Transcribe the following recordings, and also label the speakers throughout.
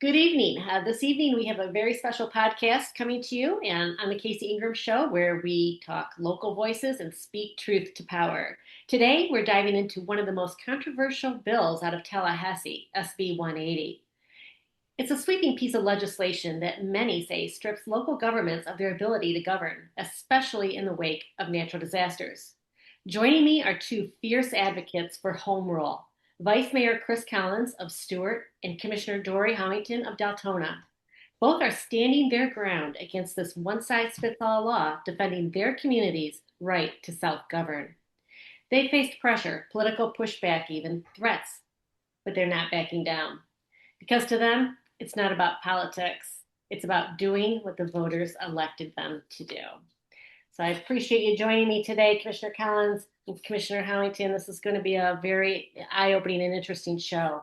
Speaker 1: Good evening. This evening, we have a very special podcast coming to you and on the Casey Ingram Show, where we talk local voices and speak truth to power. Today, we're diving into one of the most controversial bills out of Tallahassee, SB 180. It's a sweeping piece of legislation that many say strips local governments of their ability to govern, especially in the wake of natural disasters. Joining me are two fierce advocates for home rule. Vice Mayor Chris Collins of Stuart and Commissioner Dori Howington of Deltona. Both are standing their ground against this one-size-fits-all law defending their community's right to self-govern. They faced pressure, political pushback, even threats, but they're not backing down. Because to them, it's not about politics. It's about doing what the voters elected them to do. So I appreciate you joining me today, Commissioner Collins and Commissioner Howington. This is going to be a very eye-opening and interesting show.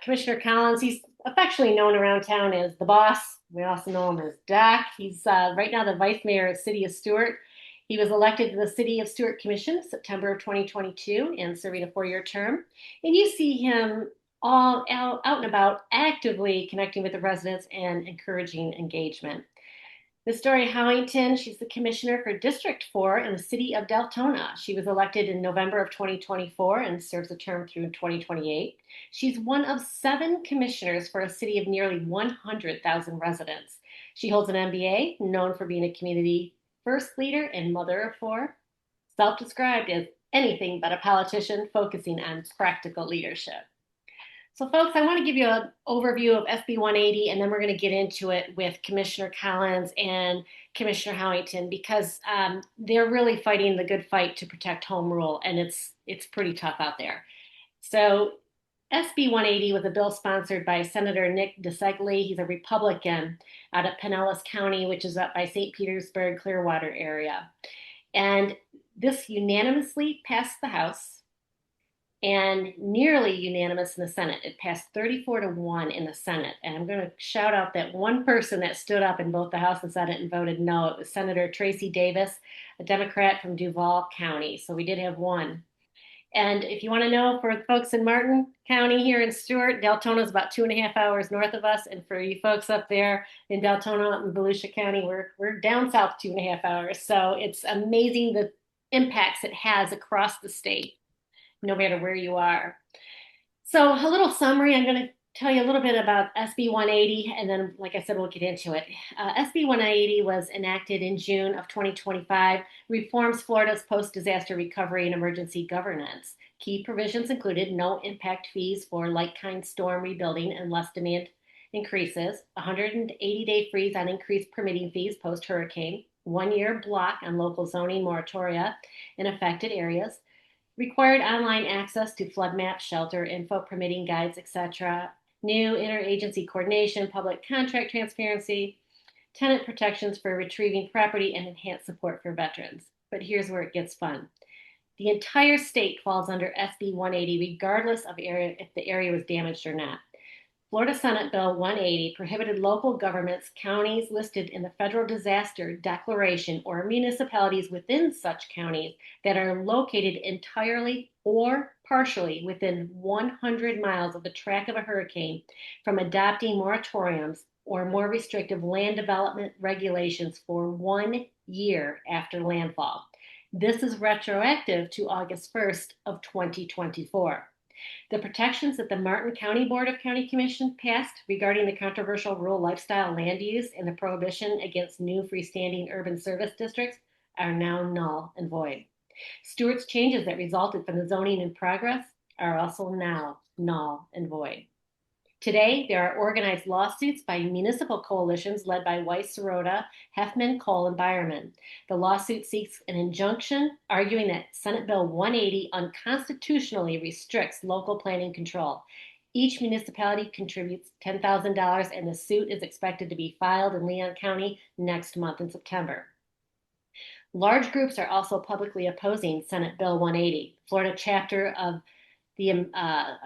Speaker 1: Commissioner Collins, he's affectionately known around town as the boss. We also know him as Doc. He's right now the Vice Mayor of the City of Stuart. He was elected to the City of Stuart Commission September of 2022 and serving a 4-year term. And you see him all out and about, actively connecting with the residents and encouraging engagement. Miss Dori Howington, she's the commissioner for District 4 in the city of Deltona. She was elected in November of 2024 and serves a term through 2028. She's one of 7 commissioners for a city of nearly 100,000 residents. She holds an MBA, known for being a community first leader and mother of 4, self-described as anything but a politician focusing on practical leadership. So folks, I want to give you an overview of SB 180, and then we're going to get into it with Commissioner Collins and Commissioner Howington because they're really fighting the good fight to protect home rule, and it's pretty tough out there. So SB 180 was a bill sponsored by Senator Nick DeSegli. He's a Republican out of Pinellas County, which is up by St. Petersburg, Clearwater area. And this unanimously passed the House and nearly unanimous in the Senate. It passed 34-1 in the Senate. And I'm going to shout out that one person that stood up in both the House and Senate and voted no. It was Senator Tracy Davis, a Democrat from Duval County. So we did have one. And if you want to know, for folks in Martin County here in Stuart, Deltona is about 2.5 hours north of us. And for you folks up there in Deltona and Volusia County, we're down south 2.5 hours. So it's amazing the impacts it has across the state, no matter where you are. So a little summary, I'm going to tell you a little bit about SB 180, and then, like I said, we'll get into it. SB 180 was enacted in June of 2025, reforms Florida's post-disaster recovery and emergency governance. Key provisions included no impact fees for like-kind storm rebuilding unless demand increases, 180-day freeze on increased permitting fees post-hurricane, 1-year block on local zoning moratoria in affected areas, required online access to flood maps, shelter info, permitting guides, etc., new interagency coordination, public contract transparency, tenant protections for retrieving property, and enhanced support for veterans. But here's where it gets fun. The entire state falls under SB 180, regardless of if the area was damaged or not. Florida Senate Bill 180 prohibited local governments, counties listed in the Federal Disaster Declaration, or municipalities within such counties that are located entirely or partially within 100 miles of the track of a hurricane from adopting moratoriums or more restrictive land development regulations for 1 year after landfall. This is retroactive to August 1st of 2024. The protections that the Martin County Board of County Commission passed regarding the controversial rural lifestyle land use and the prohibition against new freestanding urban service districts are now null and void. Stewart's changes that resulted from the zoning in progress are also now null and void. Today, there are organized lawsuits by municipal coalitions led by Weiss Serota, Heffman, Cole, and Byerman. The lawsuit seeks an injunction arguing that Senate Bill 180 unconstitutionally restricts local planning control. Each municipality contributes $10,000, and the suit is expected to be filed in Leon County next month in September. Large groups are also publicly opposing Senate Bill 180. Florida chapter of the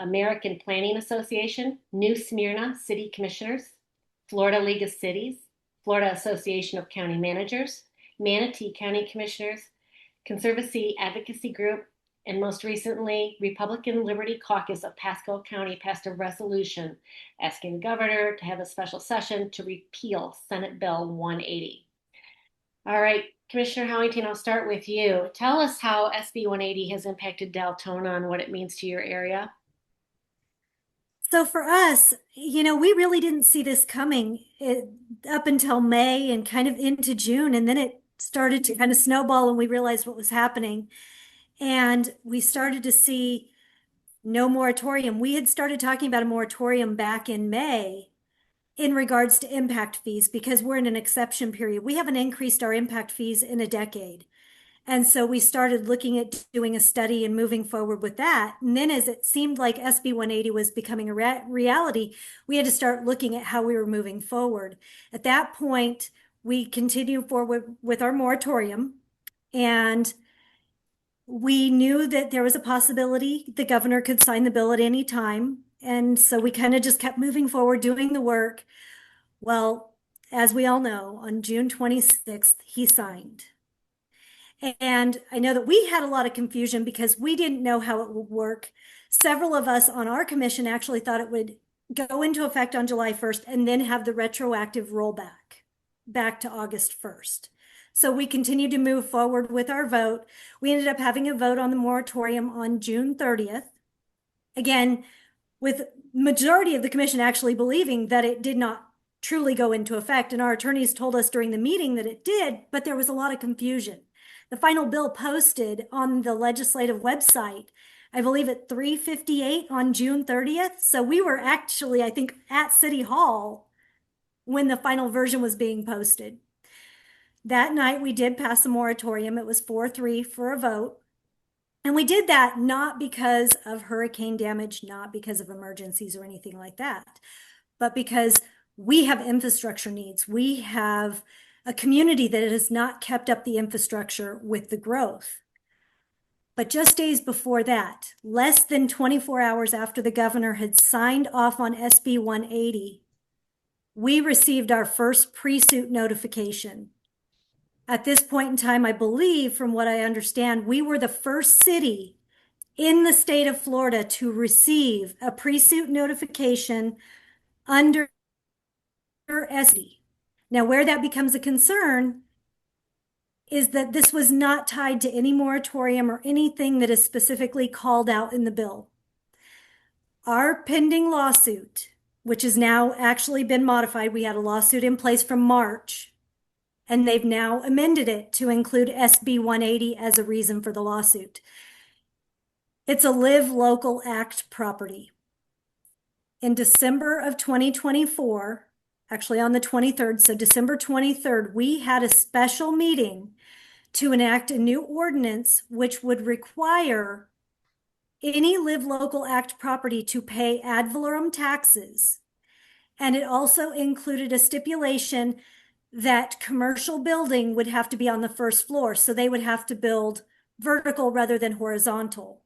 Speaker 1: American Planning Association, New Smyrna City Commissioners, Florida League of Cities, Florida Association of County Managers, Manatee County Commissioners, Conservancy Advocacy Group, And most recently, Republican Liberty Caucus of Pasco County passed a resolution asking the governor to have a special session to repeal Senate Bill 180. All right, Commissioner Howington, I'll start with you. Tell us how SB 180 has impacted Deltona and what it means to your area.
Speaker 2: So for us, we really didn't see this coming up until May and kind of into June. And then it started to kind of snowball and we realized what was happening. And we started to see no moratorium. We had started talking about a moratorium back in May in regards to impact fees because we're in an exception period. We haven't increased our impact fees in a decade. And so we started looking at doing a study and moving forward with that. And then as it seemed like SB 180 was becoming a reality, we had to start looking at how we were moving forward. At that point, we continued forward with our moratorium, and we knew that there was a possibility the governor could sign the bill at any time. And so we kind of just kept moving forward, doing the work. Well, as we all know, on June 26th, he signed. And I know that we had a lot of confusion because we didn't know how it would work. Several of us on our commission actually thought it would go into effect on July 1st and then have the retroactive rollback back to August 1st. So we continued to move forward with our vote. We ended up having a vote on the moratorium on June 30th. Again, with majority of the commission actually believing that it did not truly go into effect. And our attorneys told us during the meeting that it did, but there was a lot of confusion. The final bill posted on the legislative website, I believe at 3:58 on June 30th. So we were actually, I think, at City Hall when the final version was being posted. That night we did pass a moratorium. It was 4-3 for a vote. And we did that not because of hurricane damage, not because of emergencies or anything like that, but because we have infrastructure needs. We have a community that has not kept up the infrastructure with the growth. But just days before that, less than 24 hours after the governor had signed off on SB 180, we received our first pre-suit notification. At this point in time, I believe, from what I understand, we were the first city in the state of Florida to receive a pre-suit notification under SB. Now, where that becomes a concern is that this was not tied to any moratorium or anything that is specifically called out in the bill. Our pending lawsuit, which has now actually been modified, we had a lawsuit in place from March, and they've now amended it to include SB 180 as a reason for the lawsuit. It's a Live Local Act property. In December of 2024, actually on the 23rd, so December 23rd, we had a special meeting to enact a new ordinance which would require any Live Local Act property to pay ad valorem taxes. And it also included a stipulation that commercial building would have to be on the first floor. So they would have to build vertical rather than horizontal.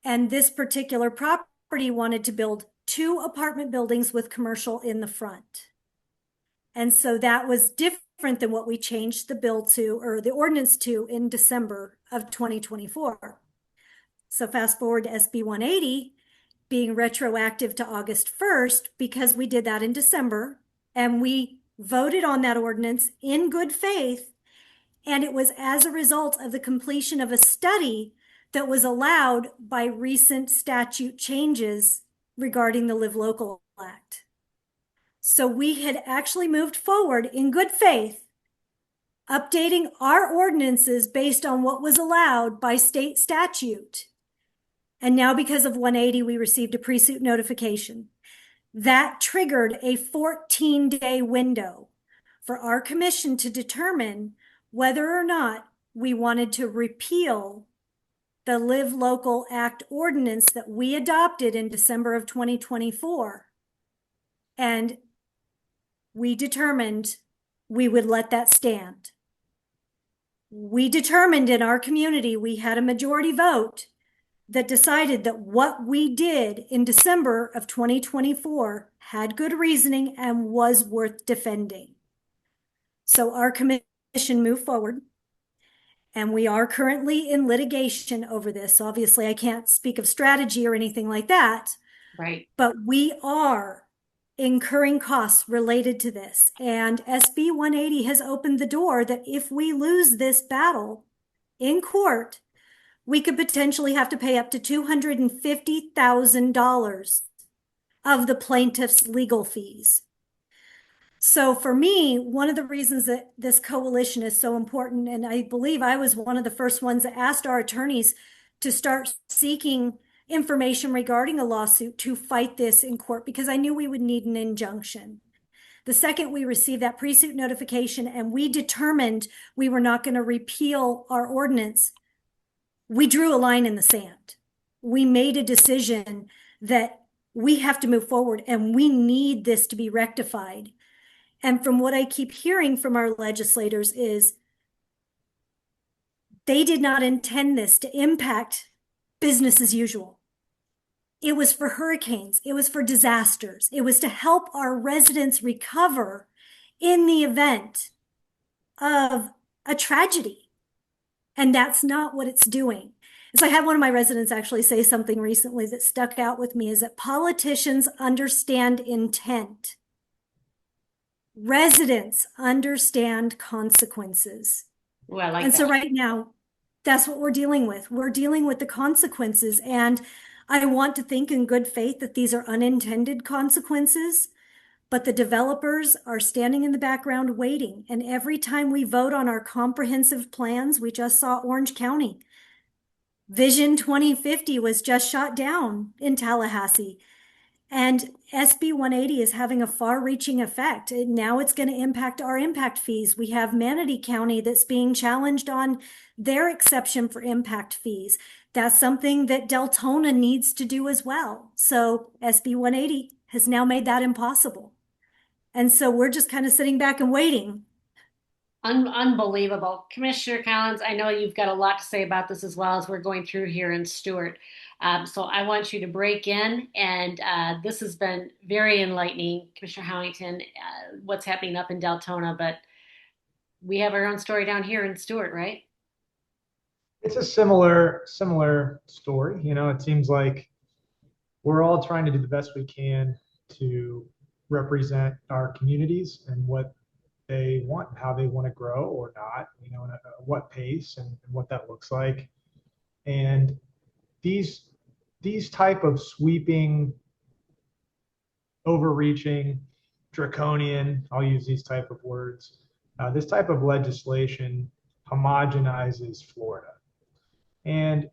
Speaker 2: And this particular property wanted to build 2 apartment buildings with commercial in the front. And so that was different than what we changed the bill to, or the ordinance to, in December of 2024. So fast forward to SB 180 being retroactive to August 1st, because we did that in December and we voted on that ordinance in good faith. And it was as a result of the completion of a study that was allowed by recent statute changes regarding the Live Local Act. So we had actually moved forward in good faith, updating our ordinances based on what was allowed by state statute. And now because of 180, we received a pre-suit notification. That triggered a 14-day window for our commission to determine whether or not we wanted to repeal the Live Local Act ordinance that we adopted in December of 2024. And we determined we would let that stand. We determined in our community, we had a majority vote that decided that what we did in December of 2024 had good reasoning and was worth defending. So our commission moved forward. And we are currently in litigation over this. Obviously, I can't speak of strategy or anything like that,
Speaker 1: Right.
Speaker 2: but we are incurring costs related to this. And SB 180 has opened the door that if we lose this battle in court, we could potentially have to pay up to $250,000 of the plaintiff's legal fees. So for me, one of the reasons that this coalition is so important, and I believe I was one of the first ones that asked our attorneys to start seeking information regarding a lawsuit to fight this in court, because I knew we would need an injunction. The second we received that pre-suit notification and we determined we were not going to repeal our ordinance, we drew a line in the sand. We made a decision that we have to move forward and we need this to be rectified. And from what I keep hearing from our legislators is they did not intend this to impact business as usual. It was for hurricanes. It was for disasters. It was to help our residents recover in the event of a tragedy. And that's not what it's doing. So I had one of my residents actually say something recently that stuck out with me, is that politicians understand intent. Residents understand consequences.
Speaker 1: Oh, I like
Speaker 2: And so
Speaker 1: that.
Speaker 2: right now, that's what we're dealing with. We're dealing with the consequences. And I want to think in good faith that these are unintended consequences, but the developers are standing in the background waiting. And every time we vote on our comprehensive plans, we just saw Orange County. Vision 2050 was just shot down in Tallahassee. And SB 180 is having a far-reaching effect. Now it's going to impact our impact fees. We have Manatee County that's being challenged on their exception for impact fees. That's something that Deltona needs to do as well. So SB 180 has now made that impossible. And so we're just kind of sitting back and waiting.
Speaker 1: Unbelievable. Commissioner Collins, I know you've got a lot to say about this as well as we're going through here in Stuart. So I want you to break in, and this has been very enlightening, Commissioner Howington, what's happening up in Deltona, but we have our own story down here in Stuart, right?
Speaker 3: It's a similar story. It seems like we're all trying to do the best we can to represent our communities and what they want, how they want to grow or not, and at what pace and what that looks like. And these type of sweeping, overreaching, draconian, I'll use these type of words, this type of legislation homogenizes Florida. And,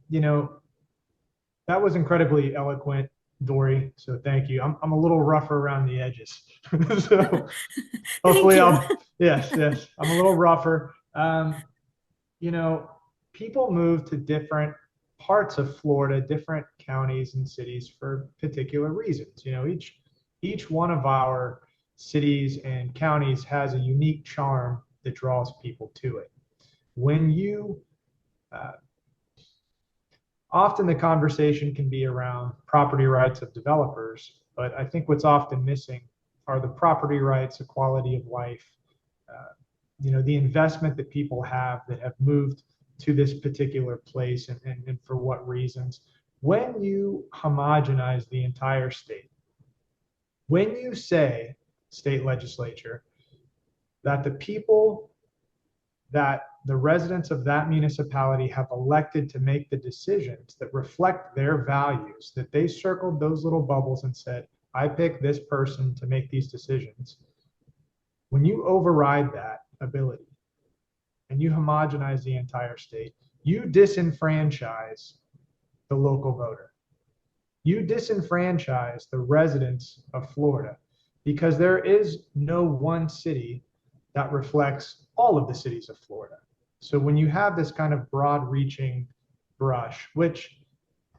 Speaker 3: that was incredibly eloquent, Dori. So thank you. I'm a little rougher around the edges. So
Speaker 2: Thank
Speaker 3: hopefully
Speaker 2: you.
Speaker 3: yes, I'm a little rougher. People move to different parts of Florida, different counties and cities for particular reasons. Each one of our cities and counties has a unique charm that draws people to it. When you often the conversation can be around property rights of developers, but I think what's often missing are the property rights, the quality of life, the investment that people have that have moved to this particular place and for what reasons. When you homogenize the entire state, when you say, state legislature, that the people that the residents of that municipality have elected to make the decisions that reflect their values, that they circled those little bubbles and said, I pick this person to make these decisions. When you override that ability and you homogenize the entire state, you disenfranchise the local voter. You disenfranchise the residents of Florida because there is no one city that reflects all of the cities of Florida. So when you have this kind of broad-reaching brush, which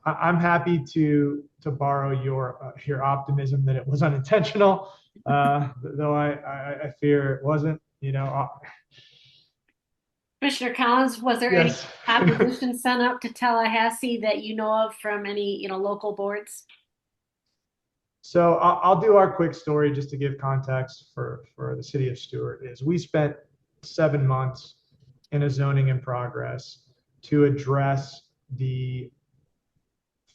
Speaker 3: I'm happy to borrow your optimism that it was unintentional, though I fear it wasn't.
Speaker 1: Commissioner Collins, was there any
Speaker 3: Yes.
Speaker 1: opposition sent up to Tallahassee that you know of from any, local boards?
Speaker 3: So I'll do our quick story just to give context for the city of Stuart. Is we spent 7 months in a zoning in progress to address the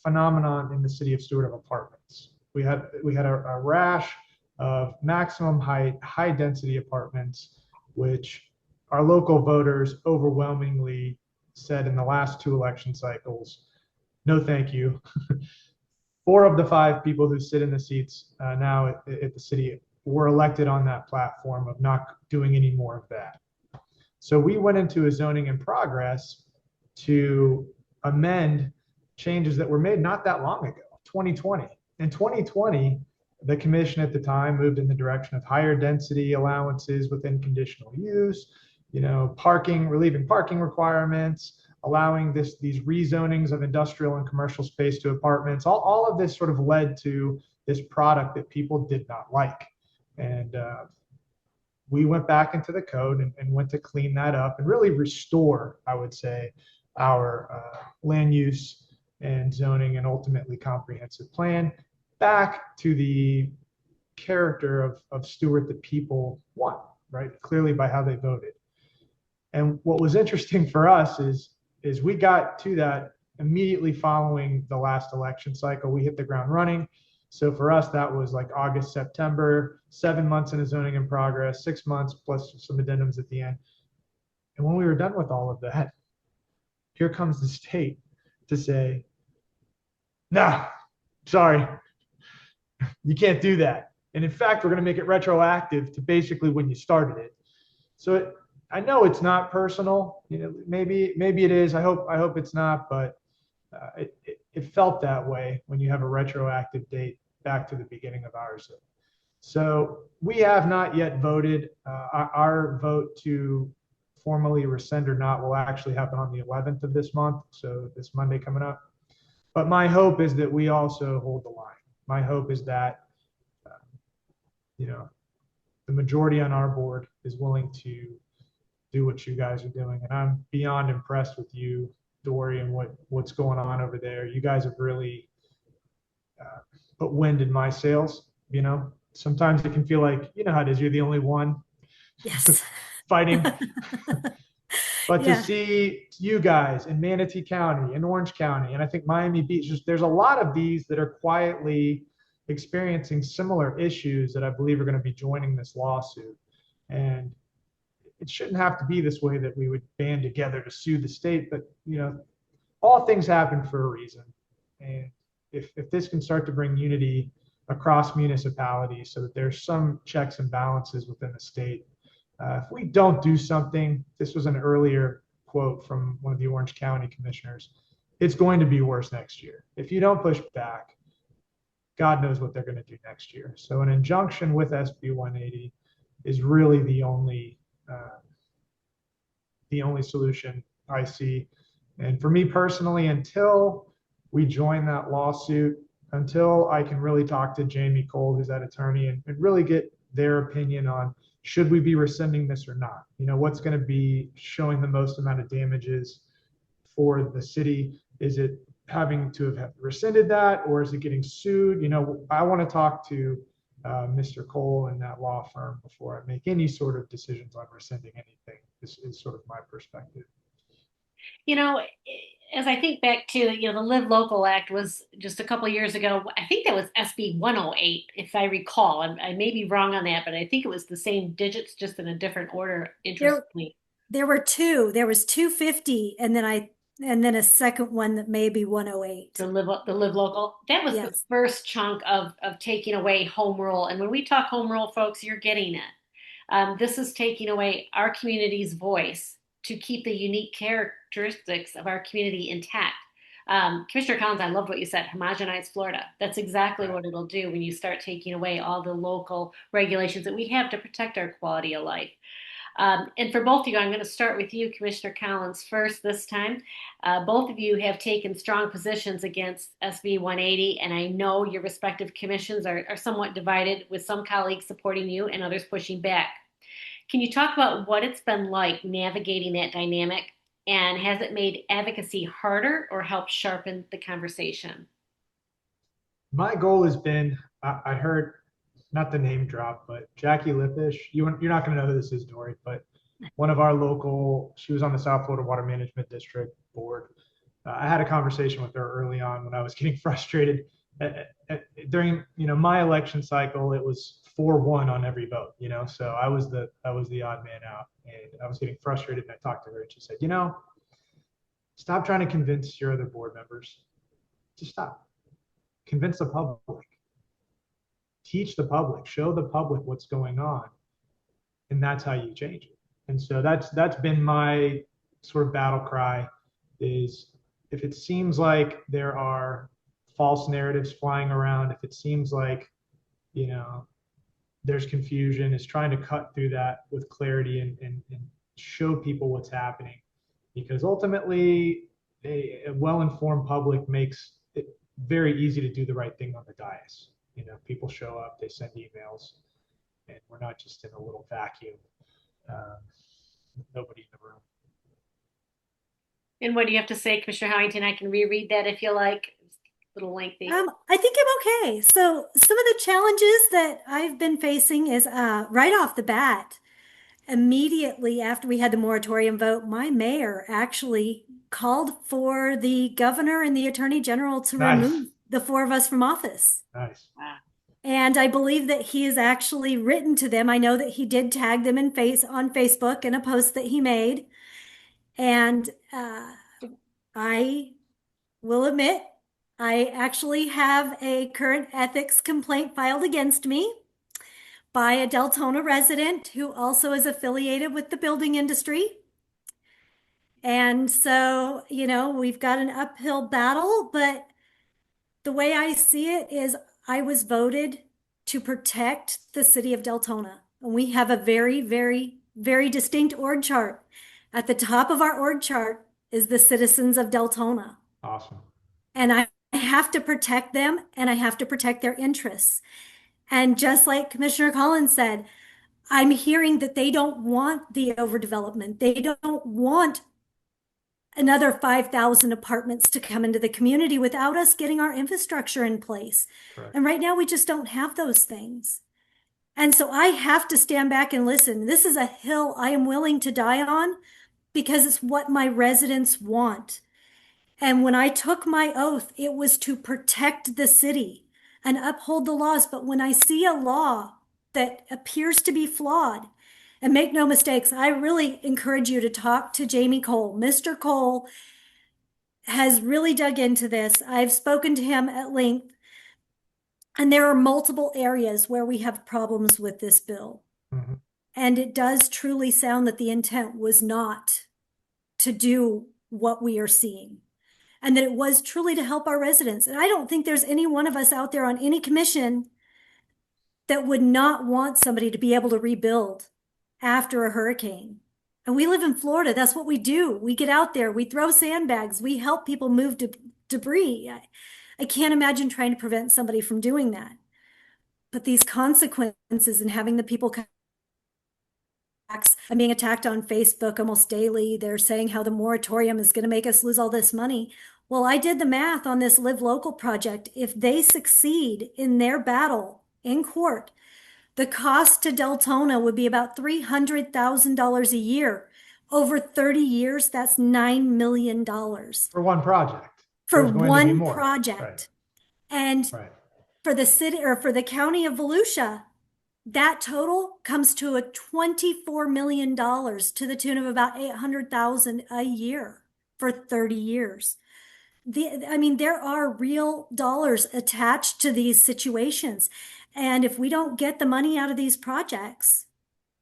Speaker 3: phenomenon in the city of Stuart of apartments. We had a rash of maximum height, high density apartments, which our local voters overwhelmingly said in the last two election cycles, no, thank you. Four of the five people who sit in the seats now at the city were elected on that platform of not doing any more of that. So we went into a zoning in progress to amend changes that were made not that long ago, 2020. In 2020, the commission at the time moved in the direction of higher density allowances within conditional use, parking, relieving parking requirements, allowing these rezonings of industrial and commercial space to apartments. All of this sort of led to this product that people did not like. And we went back into the code and went to clean that up and really restore, I would say, our land use and zoning and ultimately comprehensive plan back to the character of Stuart that people want, right? Clearly by how they voted. And what was interesting for us is we got to that immediately following the last election cycle. We hit the ground running. So for us, that was like August, September, 7 months in a zoning in progress, 6 months plus some addendums at the end. And when we were done with all of that, here comes the state to say, nah, sorry, you can't do that. And in fact, we're going to make it retroactive to basically when you started it. So I know it's not personal. Maybe it is. I hope it's not. But it felt that way when you have a retroactive date back to the beginning of ours. So we have not yet voted. Our vote to formally rescind or not will actually happen on the 11th of this month. So this Monday coming up. But my hope is that we also hold the line. My hope is that, the majority on our board is willing to do what you guys are doing. And I'm beyond impressed with you, Dori, and what's going on over there. You guys have really put wind in my sails. Sometimes it can feel like, how it is, you're the only one
Speaker 2: Yes.
Speaker 3: fighting. But
Speaker 2: Yeah.
Speaker 3: to see you guys in Manatee County, in Orange County, and I think Miami Beach, there's a lot of these that are quietly experiencing similar issues that I believe are going to be joining this lawsuit. And it shouldn't have to be this way that we would band together to sue the state, but all things happen for a reason. And if this can start to bring unity across municipalities so that there's some checks and balances within the state, if we don't do something, this was an earlier quote from one of the Orange County commissioners, it's going to be worse next year. If you don't push back, God knows what they're going to do next year. So an injunction with SB 180 is really the only solution I see. And for me personally, until we join that lawsuit, until I can really talk to Jamie Cole, who's that attorney, and really get their opinion on should we be rescinding this or not? What's going to be showing the most amount of damages for the city? Is it having to have rescinded that, or is it getting sued? I want to talk to Mr. Cole and that law firm before I make any sort of decisions on rescinding anything. This is sort of my perspective.
Speaker 1: As I think back to, the Live Local Act was just a couple of years ago. I think that was SB 108, if I recall. I may be wrong on that, but I think it was the same digits, just in a different order, interestingly.
Speaker 2: There were two. There was 250, and then a second one that may be 108.
Speaker 1: The Live Local. That was the first chunk of taking away home rule. And when we talk home rule, folks, you're getting it. This is taking away our community's voice to keep the unique characteristics of our community intact. Commissioner Collins, I loved what you said, homogenize Florida. That's exactly what it'll do when you start taking away all the local regulations that we have to protect our quality of life. And for both of you, I'm going to start with you, Commissioner Collins, first this time. Both of you have taken strong positions against SB 180, and I know your respective commissions are somewhat divided, with some colleagues supporting you and others pushing back. Can you talk about what it's been like navigating that dynamic, and has it made advocacy harder or helped sharpen the conversation?
Speaker 3: My goal has been, I heard, not the name drop, but Jackie Lippish. You're not going to know who this is, Dori, but one of our local, she was on the South Florida Water Management District board. I had a conversation with her early on when I was getting frustrated. During my election cycle, it was 4-1 on every vote. So I was the odd man out, and I was getting frustrated. And I talked to her, and she said, stop trying to convince your other board members. Just stop. Convince the public. Teach the public. Show the public what's going on, and that's how you change it. And so that's been my sort of battle cry, is if it seems like there are false narratives flying around, if it seems like there's confusion, is trying to cut through that with clarity and show people what's happening, because ultimately a well-informed public makes it very easy to do the right thing on the dais. People show up, they send emails, and we're not just in a little vacuum. Nobody in the room.
Speaker 1: And what do you have to say, Commissioner Howington? I can reread that if you like. It's a little lengthy.
Speaker 2: I think I'm okay. So some of the challenges that I've been facing is right off the bat, immediately after we had the moratorium vote, my mayor actually called for the governor and the attorney general to remove the 4 of us from office.
Speaker 3: Nice.
Speaker 1: Wow.
Speaker 2: And I believe that he has actually written to them. I know that he did tag them on Facebook in a post that he made. And I will admit, I actually have a current ethics complaint filed against me by a Deltona resident who also is affiliated with the building industry. And so, we've got an uphill battle, but the way I see it is I was voted to protect the city of Deltona. And we have a very, very, very distinct org chart. At the top of our org chart is the citizens of Deltona.
Speaker 3: Awesome.
Speaker 2: And I have to protect them, and I have to protect their interests. And just like Commissioner Collins said, I'm hearing that they don't want the overdevelopment. They don't want another 5,000 apartments to come into the community without us getting our infrastructure in place.
Speaker 3: Correct.
Speaker 2: And right now we just don't have those things. And so I have to stand back and listen. This is a hill I am willing to die on because it's what my residents want. And when I took my oath, it was to protect the city and uphold the laws. But when I see a law that appears to be flawed, and make no mistakes, I really encourage you to talk to Jamie Cole. Mr. Cole has really dug into this. I've spoken to him at length, and there are multiple areas where we have problems with this bill.
Speaker 3: Mm-hmm.
Speaker 2: And it does truly sound that the intent was not to do what we are seeing, and that it was truly to help our residents. And I don't think there's any one of us out there on any commission that would not want somebody to be able to rebuild after a hurricane. And we live in Florida. That's what we do. We get out there, we throw sandbags, we help people move debris. I can't imagine trying to prevent somebody from doing that. But these consequences and having the people I'm being attacked on Facebook almost daily. They're saying how the moratorium is going to make us lose all this money. Well, I did the math on this Live Local project. If they succeed in their battle in court, the cost to Deltona would be about $300,000 a year. Over 30 years, that's $9 million.
Speaker 3: For one project.
Speaker 2: For one project.
Speaker 3: Right.
Speaker 2: And
Speaker 3: right.
Speaker 2: For the city or for the county of Volusia, that total comes to a $24 million to the tune of about $800,000 a year for 30 years. There are real dollars attached to these situations. And if we don't get the money out of these projects,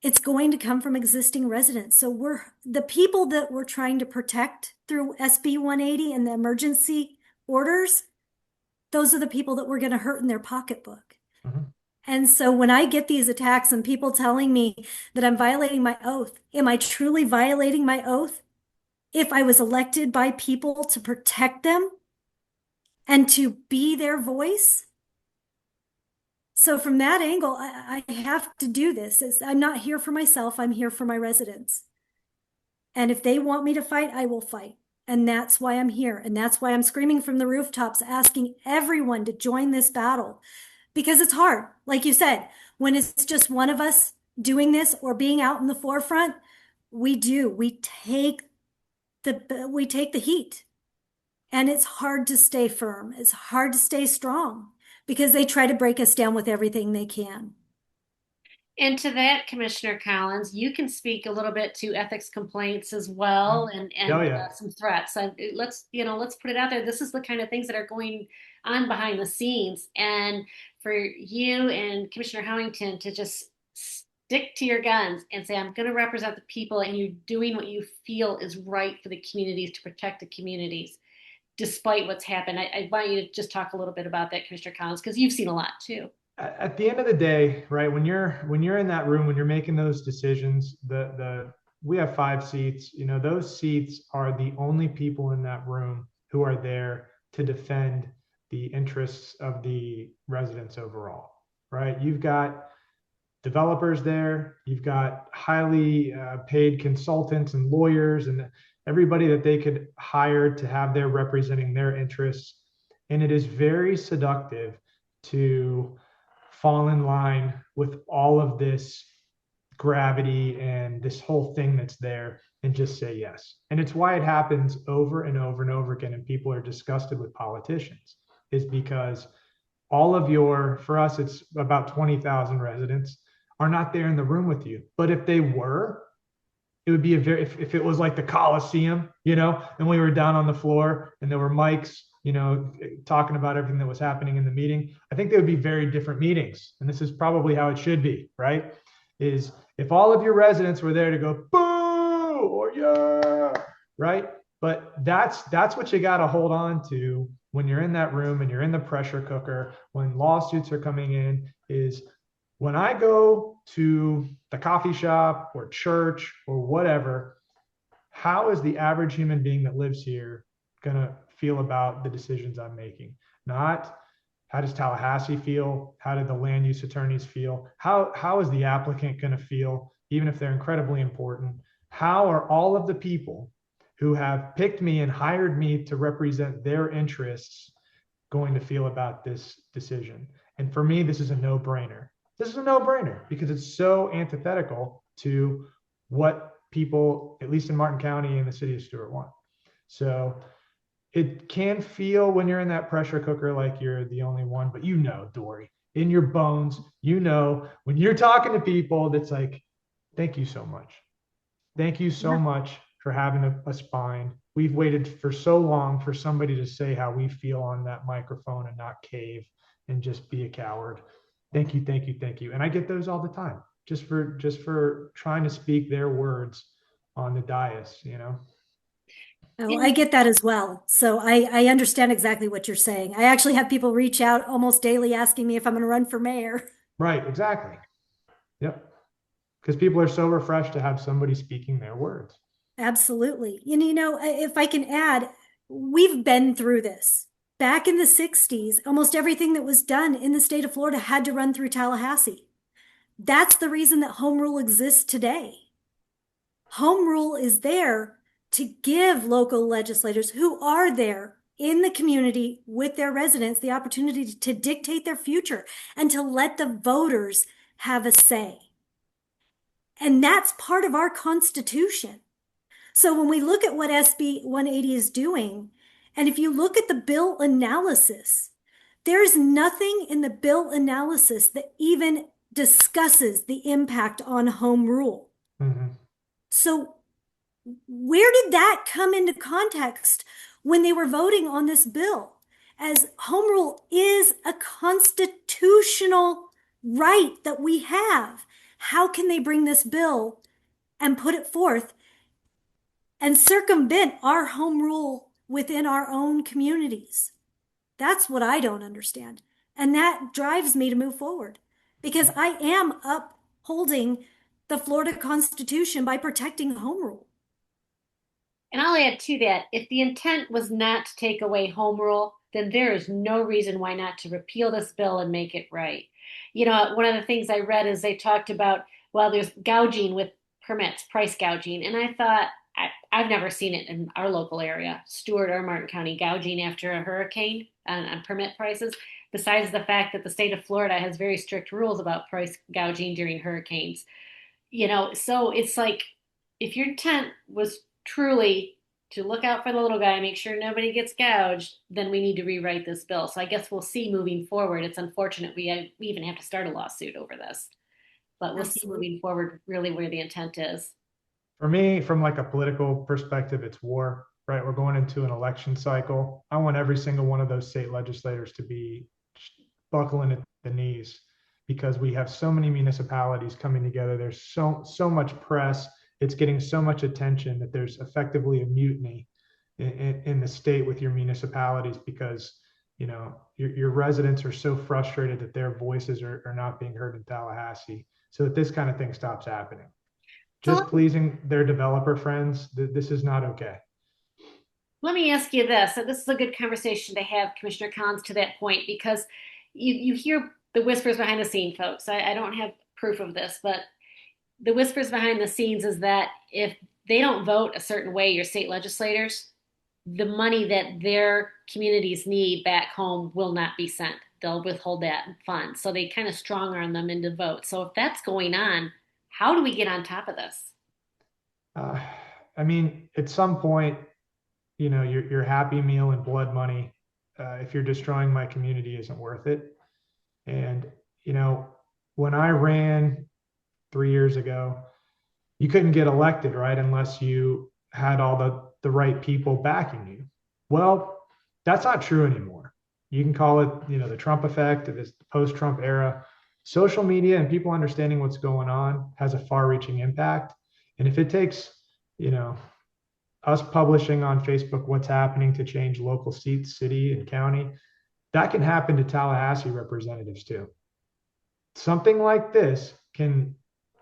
Speaker 2: it's going to come from existing residents. So the people that we're trying to protect through SB 180 and the emergency orders, those are the people that we're going to hurt in their pocketbook.
Speaker 3: Mm-hmm.
Speaker 2: And so when I get these attacks and people telling me that I'm violating my oath, am I truly violating my oath if I was elected by people to protect them and to be their voice? So from that angle, I have to do this. I'm not here for myself. I'm here for my residents. And if they want me to fight, I will fight. And that's why I'm here. And that's why I'm screaming from the rooftops, asking everyone to join this battle. Because it's hard. Like you said, when it's just one of us doing this or being out in the forefront, We do. We take the heat. And it's hard to stay firm. It's hard to stay strong because they try to break us down with everything they can.
Speaker 1: And to that, Commissioner Collins, you can speak a little bit to ethics complaints as well, and
Speaker 3: Oh yeah.
Speaker 1: some threats. Let's put it out there. This is the kind of things that are going on behind the scenes, and for you and Commissioner Howington to just stick to your guns and say, "I'm going to represent the people," and you're doing what you feel is right for the communities to protect the communities, despite what's happened. I want you to just talk a little bit about that, Commissioner Collins, because you've seen a lot too.
Speaker 3: At the end of the day, right, when you're in that room, when you're making those decisions, the we have 5 seats. Those seats are the only people in that room who are there to defend the interests of the residents overall, right? You've got developers there, you've got highly paid consultants and lawyers and everybody that they could hire to have there representing their interests. And it is very seductive to fall in line with all of this gravity and this whole thing that's there and just say yes. And it's why it happens over and over and over again. And people are disgusted with politicians, is because for us, it's about 20,000 residents are not there in the room with you. But if they were, it would be if it was like the Coliseum, and we were down on the floor and there were mics, talking about everything that was happening in the meeting, I think they would be very different meetings. And this is probably how it should be, right? Is if all of your residents were there to go boo or yeah, right? But that's what you got to hold on to when you're in that room and you're in the pressure cooker, when lawsuits are coming in, is when I go to the coffee shop or church or whatever, how is the average human being that lives here going to feel about the decisions I'm making? Not how does Tallahassee feel? How did the land use attorneys feel? How is the applicant going to feel, even if they're incredibly important? How are all of the people who have picked me and hired me to represent their interests going to feel about this decision? And for me, this is a no-brainer. This is a no-brainer because it's so antithetical to what people, at least in Martin County and the city of Stuart, want. So it can feel when you're in that pressure cooker like you're the only one, but Dori, in your bones, when you're talking to people, that's like, thank you so much. Thank you so much for having a spine. We've waited for so long for somebody to say how we feel on that microphone and not cave and just be a coward. Thank you, thank you, thank you. And I get those all the time, just for trying to speak their words on the dais,
Speaker 2: Oh, I get that as well. So I understand exactly what you're saying. I actually have people reach out almost daily asking me if I'm going to run for mayor.
Speaker 3: Right, exactly. Yep. Because people are so refreshed to have somebody speaking their words.
Speaker 2: Absolutely. And if I can add, we've been through this. Back in the 60s, almost everything that was done in the state of Florida had to run through Tallahassee. That's the reason that home rule exists today. Home rule is there to give local legislators who are there in the community with their residents the opportunity to dictate their future and to let the voters have a say. And that's part of our Constitution. So when we look at what SB 180 is doing, and if you look at the bill analysis, there's nothing in the bill analysis that even discusses the impact on home rule.
Speaker 3: Mm-hmm.
Speaker 2: So where did that come into context when they were voting on this bill? As home rule is a constitutional right that we have. How can they bring this bill and put it forth and circumvent our home rule within our own communities? That's what I don't understand. And that drives me to move forward because I am upholding the Florida Constitution by protecting home rule.
Speaker 1: And I'll add to that, if the intent was not to take away home rule, then there is no reason why not to repeal this bill and make it right. One of the things I read is they talked about, well, there's gouging with permits, price gouging. And I thought, I've never seen it in our local area, Stuart or Martin County, gouging after a hurricane on permit prices, besides the fact that the state of Florida has very strict rules about price gouging during hurricanes. So it's like, if your intent was truly to look out for the little guy, make sure nobody gets gouged, then we need to rewrite this bill. So I guess we'll see moving forward. It's unfortunate we even have to start a lawsuit over this, but we'll see
Speaker 2: Absolutely.
Speaker 1: moving forward really where the intent is.
Speaker 3: For me, from like a political perspective, it's war, right? We're going into an election cycle. I want every single one of those state legislators to be buckling at the knees because we have so many municipalities coming together. There's so much press. It's getting so much attention that there's effectively a mutiny in the state with your municipalities because your residents are so frustrated that their voices are not being heard in Tallahassee. So that this kind of thing stops happening.
Speaker 1: So
Speaker 3: Just pleasing their developer friends, this is not okay.
Speaker 1: let me ask you this. This is a good conversation to have, Commissioner Collins, to that point, because you hear the whispers behind the scene, folks. I don't have proof of this, but the whispers behind the scenes is that if they don't vote a certain way, your state legislators, the money that their communities need back home will not be sent. They'll withhold that fund. So they kind of strong arm them into vote. So if that's going on, how do we get on top of this?
Speaker 3: Uh, I mean, at some point, your happy meal and blood money, if you're destroying my community, isn't worth it. And, when I ran 3 years ago, you couldn't get elected, right? Unless you had all the right people backing you. Well, that's not true anymore. You can call it, the Trump effect, this post-Trump era. Social media and people understanding what's going on has a far-reaching impact. And if it takes, you know, us publishing on Facebook what's happening to change local seats, city and county, that can happen to Tallahassee representatives too. Something like this can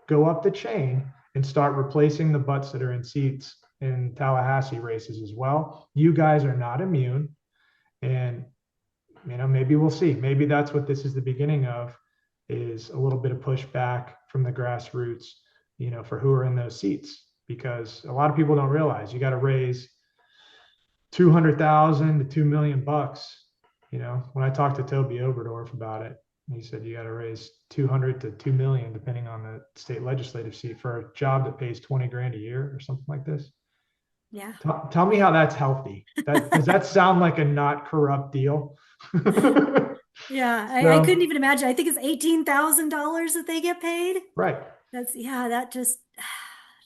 Speaker 3: go up the chain and start replacing the butts that are in seats in Tallahassee races as well. You guys are not immune. And, maybe we'll see. Maybe that's what this is the beginning of, is a little bit of pushback from the grassroots, for who are in those seats. Because a lot of people don't realize you got to raise 200,000 to 2 million bucks. When I talked to Toby Oberdorf about it, he said you got to raise 200 to 2 million, depending on the state legislative seat, for a job that pays 20 grand a year or something like this.
Speaker 2: Yeah.
Speaker 3: Tell me how that's healthy. Does that sound like a not corrupt deal?
Speaker 2: Yeah, I
Speaker 3: So,
Speaker 2: couldn't even imagine. I think it's $18,000 that they get paid.
Speaker 3: right.
Speaker 2: That just,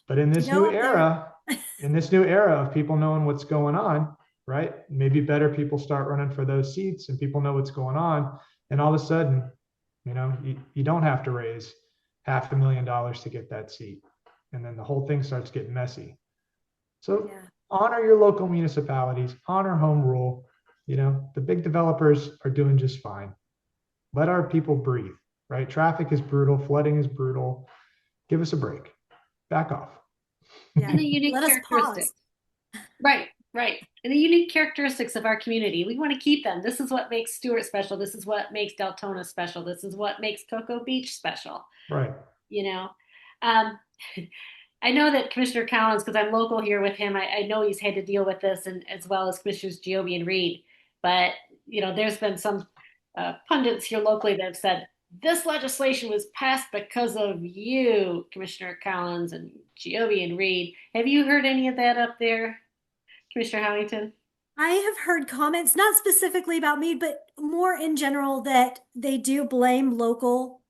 Speaker 3: But in
Speaker 2: to
Speaker 3: this new
Speaker 2: go up there.
Speaker 3: era, of people knowing what's going on, right? Maybe better people start running for those seats and people know what's going on. And all of a sudden, you don't have to raise $500,000 to get that seat. And then the whole thing starts getting messy. So
Speaker 2: Yeah.
Speaker 3: honor your local municipalities, honor home rule. The big developers are doing just fine. Let our people breathe, right? Traffic is brutal, flooding is brutal. Give us a break. Back off.
Speaker 2: Yeah.
Speaker 1: And the unique
Speaker 2: Let us
Speaker 1: characteristics.
Speaker 2: pause.
Speaker 1: Right, right. And the unique characteristics of our community. We want to keep them. This is what makes Stuart special. This is what makes Deltona special. This is what makes Cocoa Beach special.
Speaker 3: Right.
Speaker 1: You know, um, I know that Commissioner Collins, because I'm local here with him, I know he's had to deal with this, and as well as Commissioners Giobi and Reed. But there's been some pundits here locally that have said this legislation was passed because of you, Commissioner Collins and Giobi and Reed. Have you heard any of that up there, Commissioner Howington?
Speaker 2: I have heard comments, not specifically about me, but more in general, that they do blame local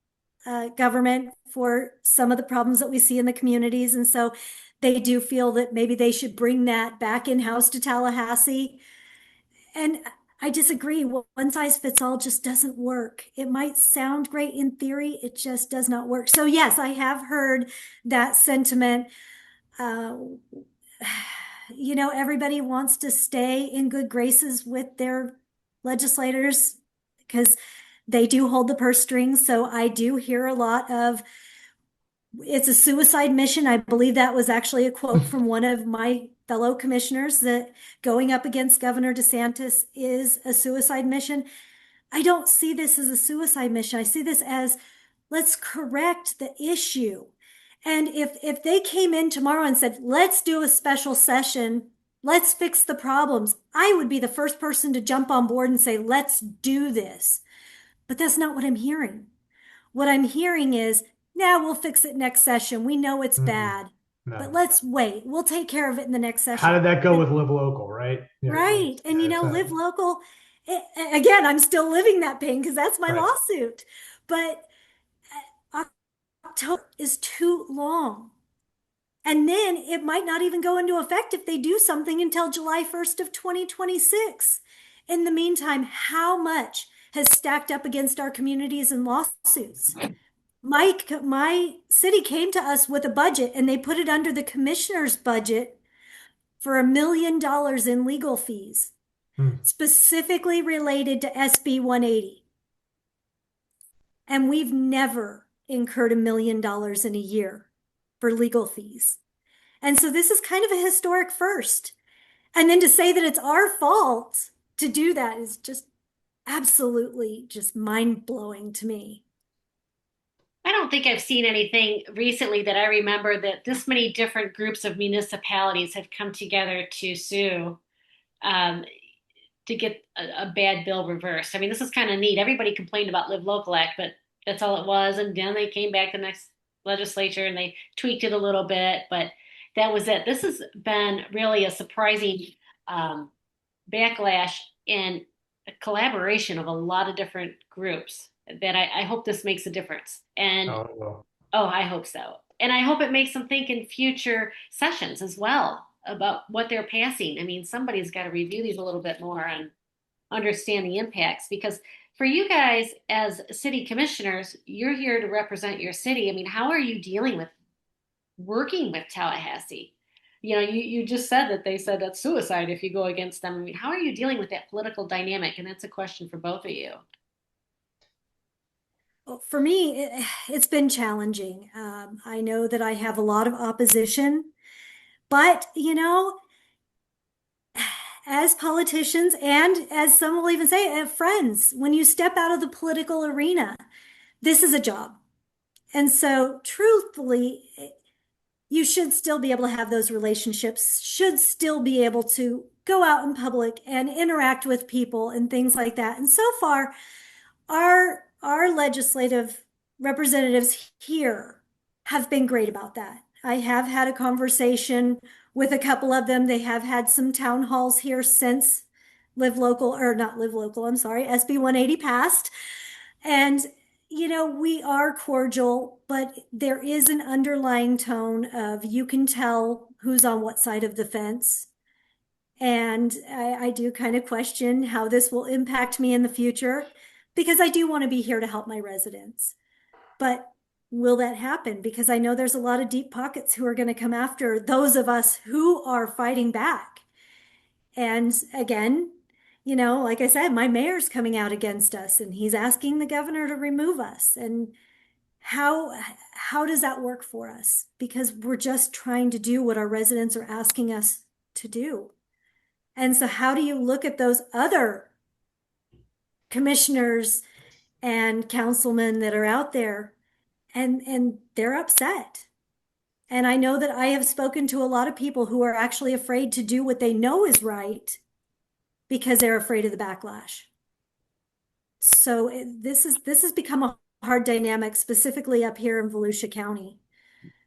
Speaker 2: government for some of the problems that we see in the communities. And so they do feel that maybe they should bring that back in-house to Tallahassee. And I disagree. One size fits all just doesn't work. It might sound great in theory, it just does not work. So yes, I have heard that sentiment. Uh, everybody wants to stay in good graces with their legislators because they do hold the purse strings. So I do hear a lot of, it's a suicide mission. I believe that was actually a quote from one of my fellow commissioners, that going up against Governor DeSantis is a suicide mission. I don't see this as a suicide mission. I see this as, let's correct the issue. And if they came in tomorrow and said, let's do a special session, let's fix the problems, I would be the first person to jump on board and say, let's do this. But that's not what I'm hearing. What I'm hearing is, we'll fix it next session. We know it's
Speaker 3: Mm-mm.
Speaker 2: bad. but
Speaker 3: No.
Speaker 2: let's wait. We'll take care of it in the next
Speaker 3: How
Speaker 2: session.
Speaker 3: did that go with Live Local, right? Yeah,
Speaker 2: Right. And
Speaker 3: yeah,
Speaker 2: live local. Again, I'm still living that pain because that's my
Speaker 3: right.
Speaker 2: lawsuit. But October is too long. And then it might not even go into effect if they do something until July 1st of 2026. In the meantime, how much has stacked up against our communities and lawsuits? My city came to us with a budget and they put it under the commissioner's budget for $1 million in legal fees,
Speaker 3: Hmm.
Speaker 2: specifically related to SB 180. And we've never incurred $1 million in a year for legal fees. And so this is kind of a historic first. And then to say that it's our fault to do that is just absolutely just mind blowing to me.
Speaker 1: I don't think I've seen anything recently that I remember that this many different groups of municipalities have come together to sue um, to get a bad bill reversed. I mean, this is kind of neat. Everybody complained about Live Local Act, but that's all it was. And then they came back the next legislature and they tweaked it a little bit, but that was it. This has been really a surprising um, backlash and a collaboration of a lot of different groups that I hope this makes a difference. And
Speaker 3: Oh, well.
Speaker 1: oh, I hope so. And I hope it makes them think in future sessions as well about what they're passing. I mean, somebody's got to review these a little bit more and understand the impacts because for you guys as city commissioners, you're here to represent your city. I mean, how are you dealing with working with Tallahassee? You just said that they said that's suicide if you go against them. I mean, how are you dealing with that political dynamic? And that's a question for both of you.
Speaker 2: Well, for me, it's been challenging. I know that I have a lot of opposition, but as politicians and as some will even say, friends, when you step out of the political arena, this is a job. And so, truthfully, you should still be able to have those relationships, should still be able to go out in public and interact with people and things like that. And so far, our legislative representatives here have been great about that. I have had a conversation with a couple of them. They have had some town halls here since Live Local, or not Live Local, I'm sorry, SB 180 passed. And we are cordial, but there is an underlying tone of you can tell who's on what side of the fence. And I do kind of question how this will impact me in the future because I do want to be here to help my residents. But will that happen? Because I know there's a lot of deep pockets who are going to come after those of us who are fighting back. And again, like I said, my mayor's coming out against us and he's asking the governor to remove us. And how does that work for us? Because we're just trying to do what our residents are asking us to do. And so how do you look at those other commissioners and councilmen that are out there and they're upset? And I know that I have spoken to a lot of people who are actually afraid to do what they know is right because they're afraid of the backlash. So this has become a hard dynamic, specifically up here in Volusia County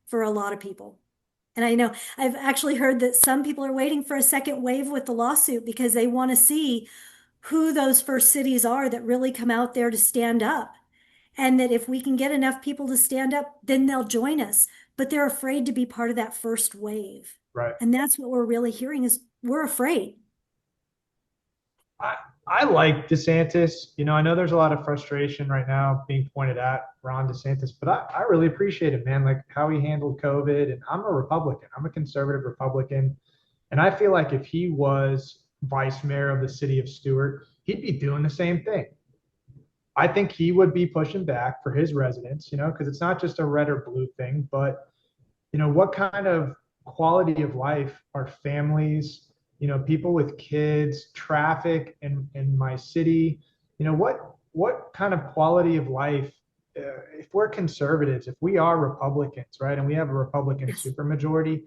Speaker 2: for a lot of people. And I know I've actually heard that some people are waiting for a second wave with the lawsuit because they want to see who those first cities are that really come out there to stand up. And that if we can get enough people to stand up, then they'll join us. But they're afraid to be part of that first wave.
Speaker 3: Right.
Speaker 2: And that's what we're really hearing is we're afraid.
Speaker 3: I, I like DeSantis. I know there's a lot of frustration right now being pointed at Ron DeSantis, but I really appreciate it, man. Like how he handled COVID. And I'm a Republican. I'm a conservative Republican. And I feel like if he was vice mayor of the city of Stuart, he'd be doing the same thing. I think he would be pushing back for his residents, because it's not just a red or blue thing, but what kind of quality of life are families, people with kids, traffic in my city, what kind of quality of life, if we're conservatives, if we are Republicans, right, and we have a Republican supermajority,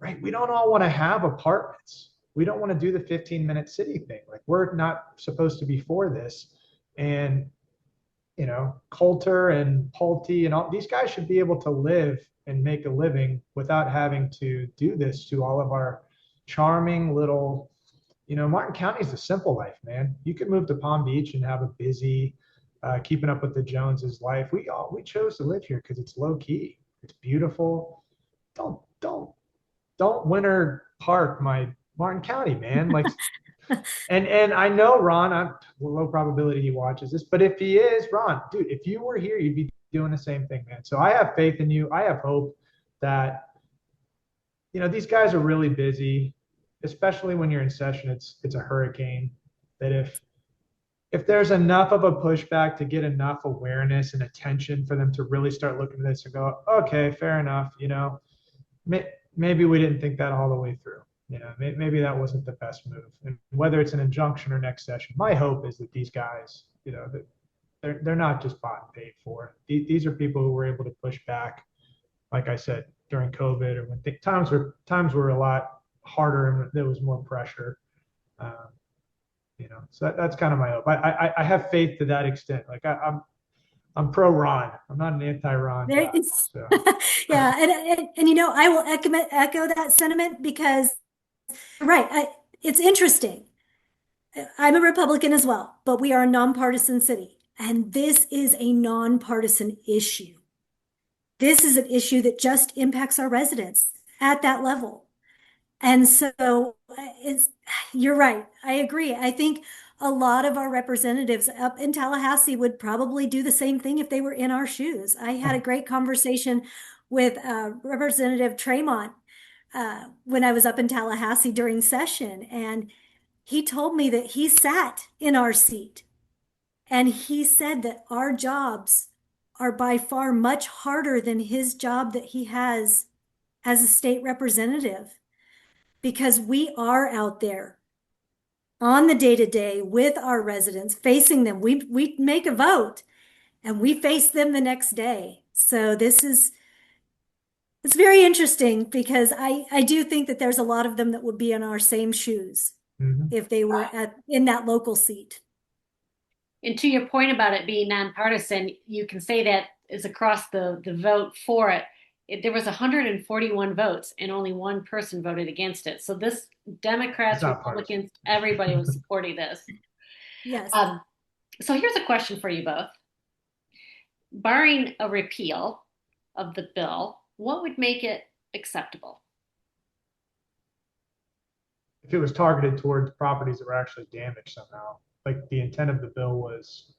Speaker 3: right, we don't all want to have apartments. We don't want to do the 15-minute city thing. Like we're not supposed to be for this. And Coulter and Pulte and all these guys should be able to live and make a living without having to do this to all of our charming little, Martin County is a simple life, man. You could move to Palm Beach and have a busy, keeping up with the Joneses life. We chose to live here because it's low key. It's beautiful. Don't winter park my Martin County, man. Like, and I know Ron, I'm low probability he watches this, but if he is, Ron, dude, if you were here, you'd be doing the same thing, man. So I have faith in you. I have hope that, these guys are really busy, especially when you're in session. It's a hurricane. That if there's enough of a pushback to get enough awareness and attention for them to really start looking at this and go, okay, fair enough, maybe we didn't think that all the way through. Maybe that wasn't the best move. And whether it's an injunction or next session, my hope is that these guys, that they're not just bought and paid for. These are people who were able to push back, like I said, during COVID, or when times were a lot harder and there was more pressure. So that's kind of my hope. I have faith to that extent. Like I'm pro Ron. I'm not an anti Ron guy. So.
Speaker 2: Yeah, and I will echo that sentiment because, right, it's interesting. I'm a Republican as well, but we are a nonpartisan city, and this is a nonpartisan issue. This is an issue that just impacts our residents at that level. And so you're right. I agree. I think a lot of our representatives up in Tallahassee would probably do the same thing if they were in our shoes. I had a great conversation with Representative Tremont when I was up in Tallahassee during session, and he told me that he sat in our seat, and he said that our jobs are by far much harder than his job that he has as a state representative, because we are out there on the day-to-day with our residents, facing them. We make a vote and we face them the next day. So it's very interesting, because I do think that there's a lot of them that would be in our same shoes if they were in that local seat.
Speaker 1: And to your point about it being nonpartisan, you can say that is across the vote for it. There was 141 votes and only one person voted against it. So this Democrats, Republicans, everybody was supporting this.
Speaker 2: Yes.
Speaker 1: So here's a question for you both. Barring a repeal of the bill, what would make it acceptable?
Speaker 3: If it was targeted towards properties that were actually damaged somehow, like the intent of the bill was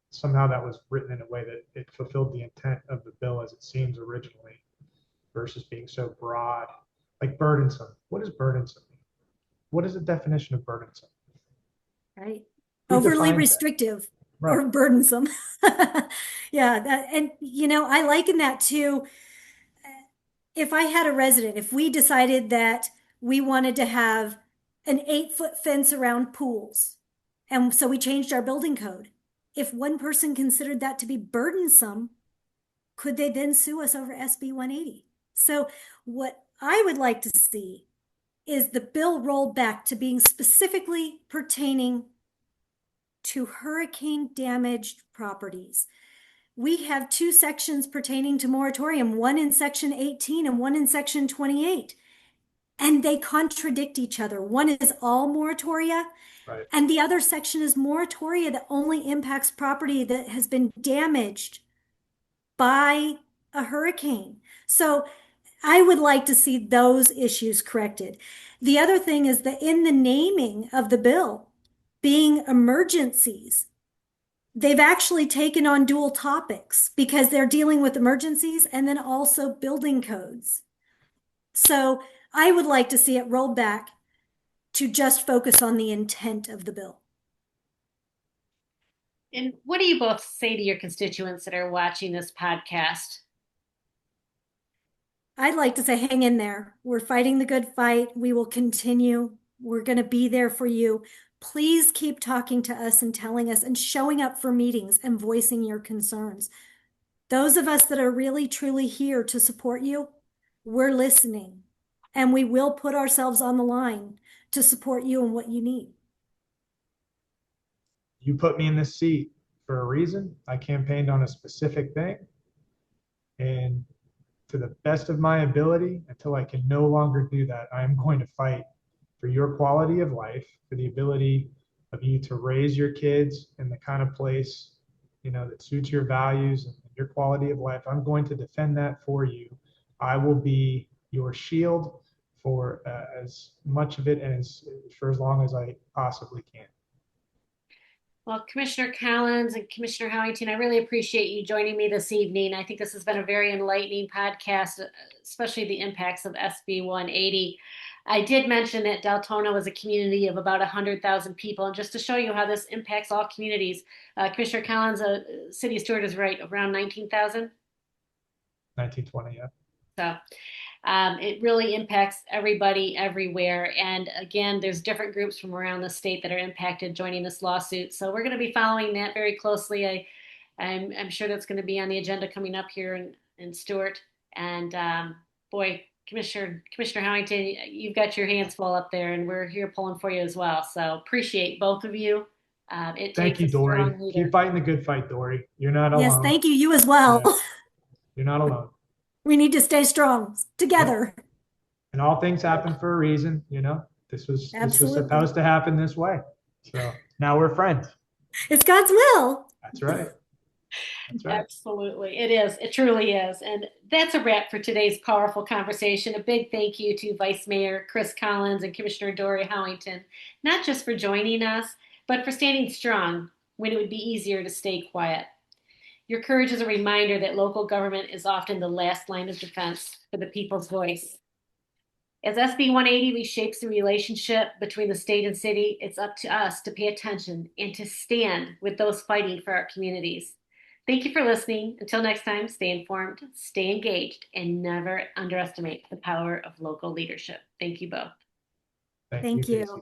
Speaker 3: somehow that was written in a way that it fulfilled the intent of the bill as it seems originally, versus being so broad, like burdensome. What is burdensome? What is the definition of burdensome?
Speaker 2: Right.
Speaker 3: Who
Speaker 2: Overly
Speaker 3: defines
Speaker 2: restrictive
Speaker 3: that?
Speaker 2: or
Speaker 3: Right.
Speaker 2: burdensome. Yeah. And, I liken that to, if I had a resident, if we decided that we wanted to have an 8-foot fence around pools, and so we changed our building code. If one person considered that to be burdensome, could they then sue us over SB 180? So what I would like to see is the bill rolled back to being specifically pertaining to hurricane damaged properties. We have 2 sections pertaining to moratorium, one in section 18 and one in section 28. And they contradict each other. One is all moratoria,
Speaker 3: Right.
Speaker 2: and the other section is moratoria that only impacts property that has been damaged by a hurricane. So I would like to see those issues corrected. The other thing is that in the naming of the bill being emergencies, they've actually taken on dual topics, because they're dealing with emergencies and then also building codes. So I would like to see it rolled back to just focus on the intent of the bill.
Speaker 1: And what do you both say to your constituents that are watching this podcast?
Speaker 2: I'd like to say, hang in there. We're fighting the good fight. We will continue. We're going to be there for you. Please keep talking to us and telling us and showing up for meetings and voicing your concerns. Those of us that are really, truly here to support you, we're listening, and we will put ourselves on the line to support you and what you need.
Speaker 3: You put me in this seat for a reason. I campaigned on a specific thing, And to the best of my ability, until I can no longer do that, I am going to fight for your quality of life, for the ability of you to raise your kids in the kind of place, that suits your values and your quality of life. I'm going to defend that for you. I will be your shield for as much of it as for as long as I possibly can.
Speaker 1: Well, Commissioner Collins and Commissioner Howington, I really appreciate you joining me this evening. I think this has been a very enlightening podcast, especially the impacts of SB 180. I did mention that Deltona was a community of about 100,000 people. And just to show you how this impacts all communities, Commissioner Collins, City of Stuart is right, around 19,000.
Speaker 3: 1920, yeah.
Speaker 1: So it really impacts everybody everywhere. And again, there's different groups from around the state that are impacted joining this lawsuit. So we're going to be following that very closely. I'm sure that's going to be on the agenda coming up here in Stuart. And boy, Commissioner Howington, you've got your hands full up there, and we're here pulling for you as well. So appreciate both of you. It
Speaker 3: Thank
Speaker 1: takes
Speaker 3: you,
Speaker 1: a
Speaker 3: Dori.
Speaker 1: strong leader.
Speaker 3: Keep fighting the good fight, Dori. You're not
Speaker 2: Yes,
Speaker 3: alone.
Speaker 2: thank you. You as well.
Speaker 3: Yeah, you're not alone.
Speaker 2: We need to stay strong together.
Speaker 3: Yep. And all things happen for a reason, this was
Speaker 2: Absolutely.
Speaker 3: supposed to happen this way. So now we're friends.
Speaker 2: It's God's will.
Speaker 3: That's right. That's right.
Speaker 1: Absolutely. It is. It truly is. And that's a wrap for today's powerful conversation. A big thank you to Vice Mayor Chris Collins and Commissioner Dori Howington, not just for joining us, but for standing strong when it would be easier to stay quiet. Your courage is a reminder that local government is often the last line of defense for the people's voice. As SB 180 reshapes the relationship between the state and city, it's up to us to pay attention and to stand with those fighting for our communities. Thank you for listening. Until next time, stay informed, stay engaged, and never underestimate the power of local leadership. Thank you both.
Speaker 2: Thank you.
Speaker 3: Casey.